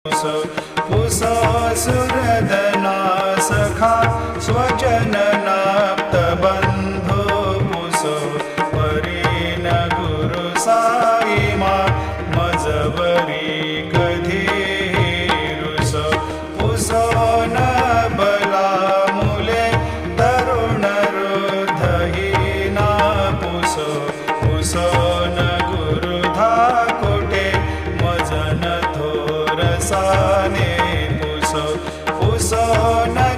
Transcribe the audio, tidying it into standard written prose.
पुसो सुरदना सखा स्वजननाप्त बंधो पुसो परीन गुरु साईमा मजवरी कधी रुसो पुसो न बला मुले तरुण रुधहीना पुसो पुसो न गुरु धाकोटे मजन थोरसाने पुसो पुसो न